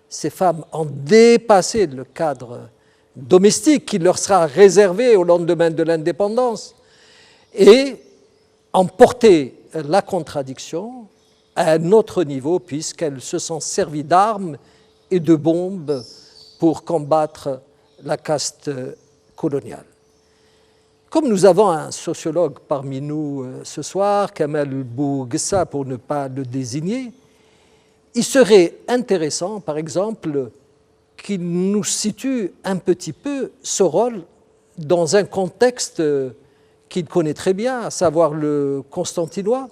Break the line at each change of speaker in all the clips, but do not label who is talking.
ces femmes ont dépassé le cadre domestique qui leur sera réservé au lendemain de l'indépendance et ont porté la contradiction à un autre niveau puisqu'elles se sont servies d'armes et de bombes pour combattre la caste coloniale. Comme nous avons un sociologue parmi nous ce soir, Kamal Bouguessa pour ne pas le désigner, il serait intéressant, par exemple, qu'il nous situe un petit peu ce rôle dans un contexte qu'il connaît très bien, à savoir le constantinois.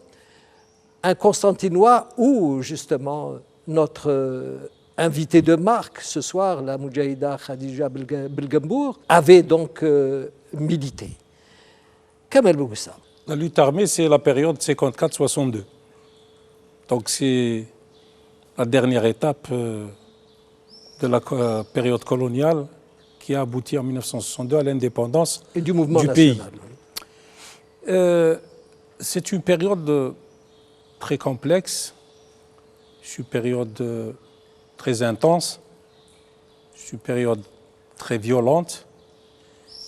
Un constantinois où, justement, notre invité de marque ce soir, la Moudjahida Khadija Belgambour, avait donc milité. Kamel Bouguessa.
La lutte armée, c'est la période 54-62. Donc c'est la dernière étape de la période coloniale qui a abouti en 1962 à l'indépendance
du mouvement
du
national.
Pays. C'est une période très complexe, c'est une période très intense, c'est une période très violente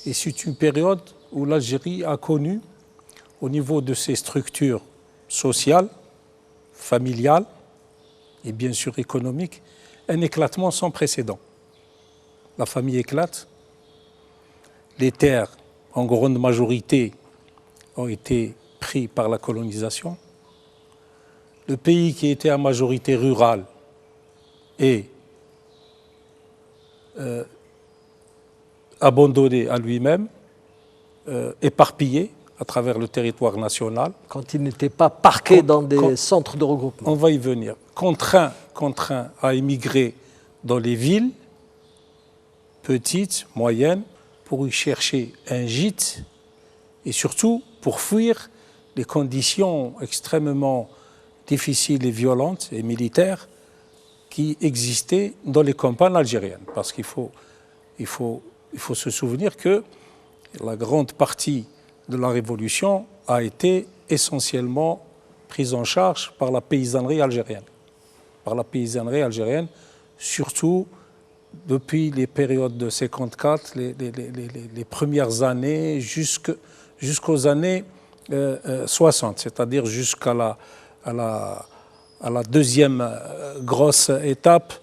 et c'est une période où l'Algérie a connu, au niveau de ses structures sociales, familiales et bien sûr économiques, un éclatement sans précédent. La famille éclate, les terres en grande majorité ont été prises par la colonisation, le pays qui était à majorité rurale est abandonné à lui-même, éparpillé à travers le territoire national.
Quand il n'était pas parqué dans des centres de regroupement.
On va y venir. Contraint à émigrer dans les villes, petites, moyennes, pour y chercher un gîte et surtout pour fuir les conditions extrêmement difficiles et violentes et militaires qui existaient dans les campagnes algériennes. Parce qu'il faut se souvenir que la grande partie de la Révolution a été essentiellement prise en charge par la paysannerie algérienne. Par la paysannerie algérienne, surtout depuis les périodes de 54, les premières années jusqu'aux années 60, c'est-à-dire jusqu'à la deuxième grosse étape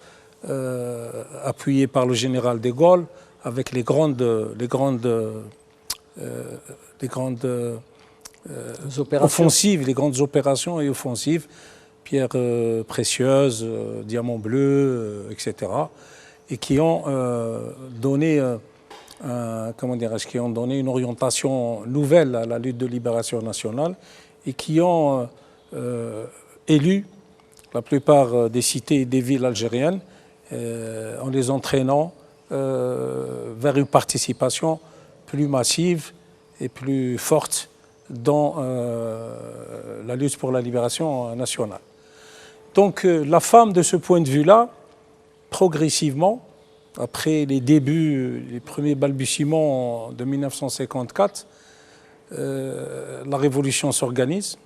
appuyée par le général de Gaulle avec les grandes offensives, les grandes opérations et offensives, pierres précieuses, diamants bleus, etc., et qui ont donné une orientation nouvelle à la lutte de libération nationale et qui ont élu la plupart des cités et des villes algériennes en les entraînant vers une participation plus massive et plus forte dans la lutte pour la libération nationale. Donc la femme, de ce point de vue-là, progressivement, après les débuts, les premiers balbutiements de 1954, la révolution s'organise,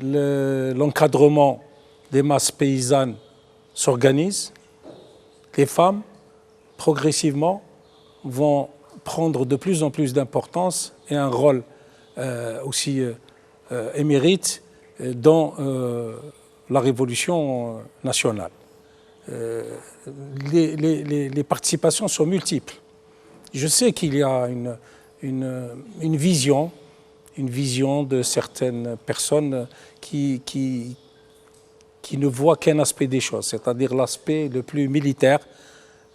l'encadrement des masses paysannes s'organise, les femmes, progressivement, vont prendre de plus en plus d'importance et un rôle aussi émérite dans la révolution nationale. Les participations sont multiples. Je sais qu'il y a une vision de certaines personnes qui ne voient qu'un aspect des choses, c'est-à-dire l'aspect le plus militaire,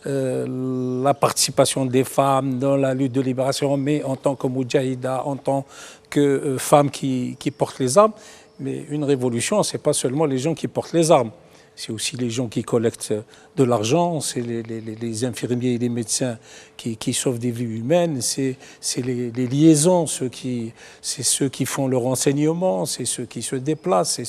la participation des femmes dans la lutte de libération, mais en tant que moudjahida, en tant que femmes qui portent les armes. Mais une révolution, ce n'est pas seulement les gens qui portent les armes. C'est aussi les gens qui collectent de l'argent, c'est les infirmiers et les médecins qui sauvent des vies humaines, c'est les liaisons, c'est ceux qui font le renseignement, c'est ceux qui se déplacent,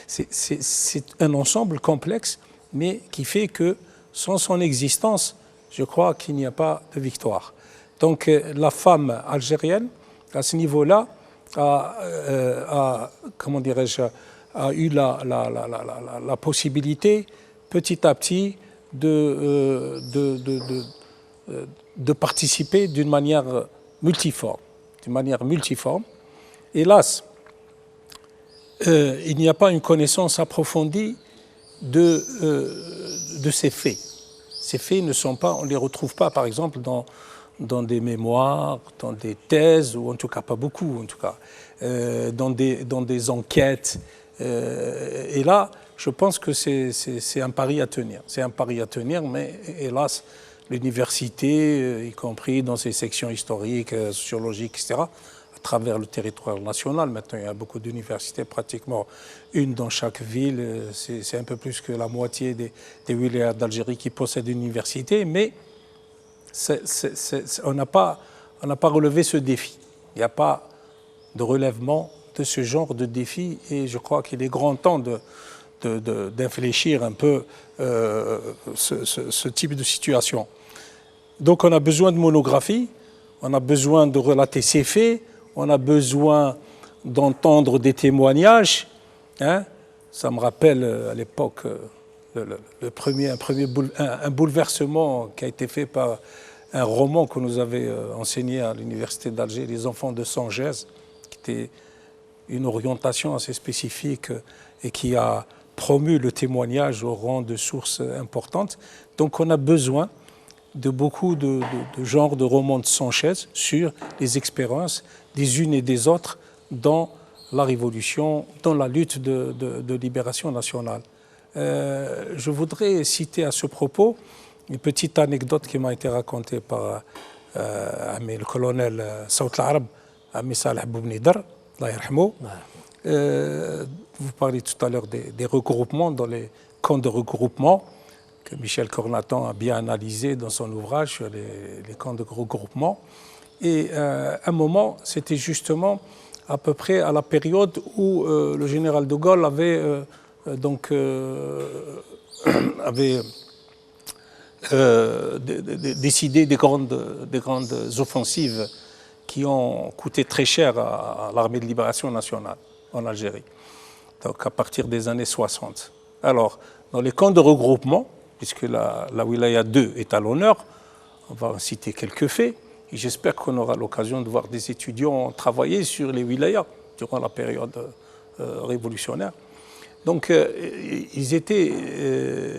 c'est un ensemble complexe, mais qui fait que sans son existence, je crois qu'il n'y a pas de victoire. Donc la femme algérienne, à ce niveau-là, a eu la possibilité petit à petit de participer d'une manière multiforme. Hélas, il n'y a pas une connaissance approfondie de ces faits. Ces faits ne sont pas, on ne les retrouve pas, par exemple, dans des mémoires, dans des thèses, ou en tout cas pas beaucoup, en tout cas, dans des enquêtes. Et là, je pense que c'est un pari à tenir. C'est un pari à tenir, mais hélas, l'université, y compris dans ses sections historiques, sociologiques, etc., à travers le territoire national, maintenant il y a beaucoup d'universités, pratiquement une dans chaque ville, c'est un peu plus que la moitié des wilayas d'Algérie qui possèdent une université, mais on n'a pas relevé ce défi. Il n'y a pas de relèvement de ce genre de défi, et je crois qu'il est grand temps d'infléchir un peu ce type de situation. Donc on a besoin de monographie, on a besoin de relater ces faits, on a besoin d'entendre des témoignages. Hein. Ça me rappelle à l'époque un bouleversement qui a été fait par un roman que nous avait enseigné à l'université d'Alger, Les enfants de Sangès, qui était une orientation assez spécifique et qui a promu le témoignage au rang de source importante. Donc on a besoin de beaucoup de genres de romans de Sanchez sur les expériences des unes et des autres dans la révolution, dans la lutte de libération nationale. Je voudrais citer à ce propos une petite anecdote qui m'a été racontée par le colonel Saout al-Arab, Ami Saleh Boubnidar, Allah yarhamou. Vous parlez tout à l'heure des regroupements, dans les camps de regroupement, que Michel Cornatan a bien analysé dans son ouvrage sur les camps de regroupement. Et à un moment, c'était justement à peu près à la période où le général de Gaulle avait décidé des grandes offensives qui ont coûté très cher à l'armée de libération nationale en Algérie, donc à partir des années 60. Alors, dans les camps de regroupement, puisque la wilaya 2 est à l'honneur, on va citer quelques faits, et j'espère qu'on aura l'occasion de voir des étudiants travailler sur les wilayas durant la période révolutionnaire. Donc, ils étaient,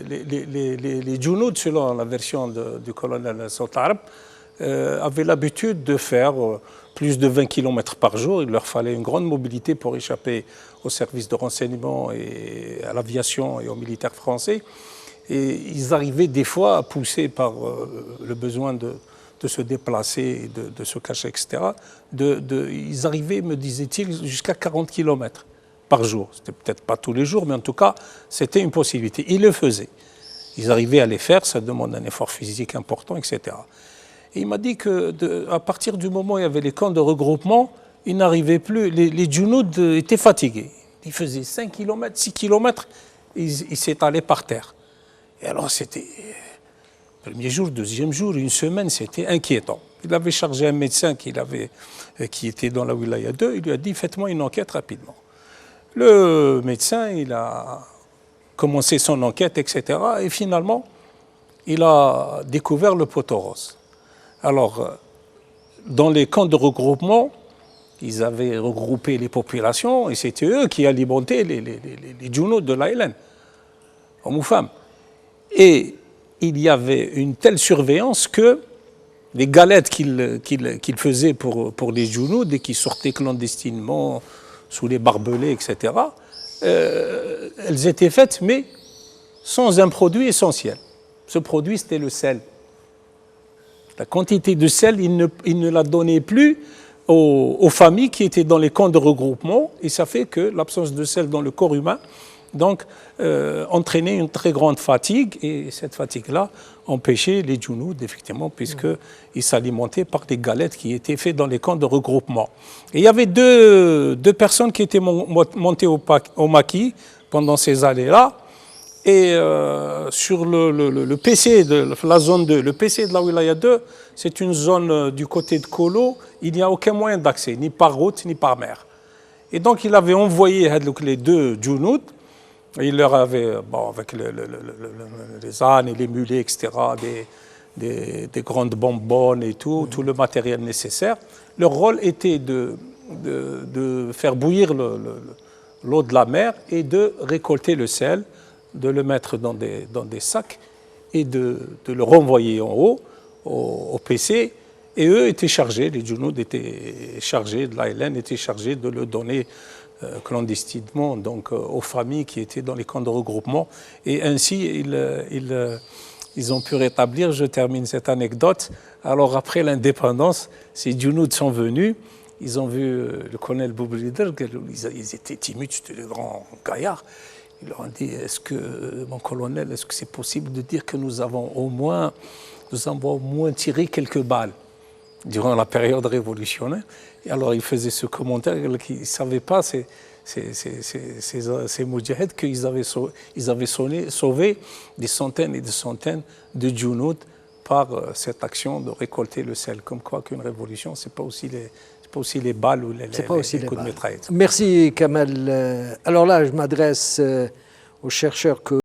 les Djounoud, selon la version du colonel Saout al-Arab, avaient l'habitude de faire plus de 20 km par jour. Il leur fallait une grande mobilité pour échapper aux services de renseignement et à l'aviation et aux militaires français. Et ils arrivaient des fois à pousser par le besoin de se déplacer, de se cacher, etc. Ils arrivaient, me disait-il, jusqu'à 40 km par jour. C'était peut-être pas tous les jours, mais en tout cas, c'était une possibilité. Ils le faisaient. Ils arrivaient à les faire, ça demande un effort physique important, etc. Et il m'a dit qu'à partir du moment où il y avait les camps de regroupement, ils n'arrivaient plus, les Djounoud étaient fatigués. Ils faisaient 5 km, 6 km, ils s'étalaient par terre. Et alors c'était, premier jour, deuxième jour, une semaine, c'était inquiétant. Il avait chargé un médecin qui était dans la wilaya 2, il lui a dit « faites-moi une enquête rapidement ». Le médecin, il a commencé son enquête, etc. Et finalement, il a découvert le poteau rose. Alors, dans les camps de regroupement, ils avaient regroupé les populations et c'était eux qui alimentaient les Djounoud de l'ALN, hommes ou femmes. Et il y avait une telle surveillance que les galettes qu'ils faisaient pour les Djounoud et qui sortaient clandestinement sous les barbelés, etc., elles étaient faites, mais sans un produit essentiel. Ce produit, c'était le sel. La quantité de sel, il ne la donnait plus aux familles qui étaient dans les camps de regroupement, et ça fait que l'absence de sel dans le corps humain donc, entraînait une très grande fatigue, et cette fatigue-là empêchait les Djounoud, effectivement, puisqu'ils s'alimentaient par des galettes qui étaient faites dans les camps de regroupement. Et il y avait deux personnes qui étaient montées au maquis pendant ces années-là, et sur le PC de la zone 2, le PC de la wilaya 2, c'est une zone du côté de Kolo, il n'y a aucun moyen d'accès, ni par route, ni par mer. Et donc il avait envoyé les deux Djounoud Il leur avait, avec les ânes et les mulets, etc., des grandes bonbonnes et tout le matériel nécessaire. Leur rôle était de faire bouillir l'eau de la mer et de récolter le sel, de le mettre dans des sacs et de le renvoyer en haut au PC. Et eux étaient chargés, les Junud étaient chargés, de l'ALN était chargé de le donner clandestinement donc, aux familles qui étaient dans les camps de regroupement. Et ainsi, ils ont pu rétablir, je termine cette anecdote, alors après l'indépendance, ces Junud sont venus, ils ont vu le colonel Boublider, ils étaient timides, c'était des grands gaillards. Ils leur ont dit, mon colonel, est-ce que c'est possible de dire que nous avons au moins tiré quelques balles durant la période révolutionnaire? Et alors ils faisaient ce commentaire qu'ils ne savaient pas, ces moudjahids, qu'ils avaient sauvé des centaines et des centaines de Junud par cette action de récolter le sel. Comme quoi qu'une révolution, ce n'est pas aussi les balles ou les coups de mitraillette.
Merci Kamal. Alors là, je m'adresse aux chercheurs que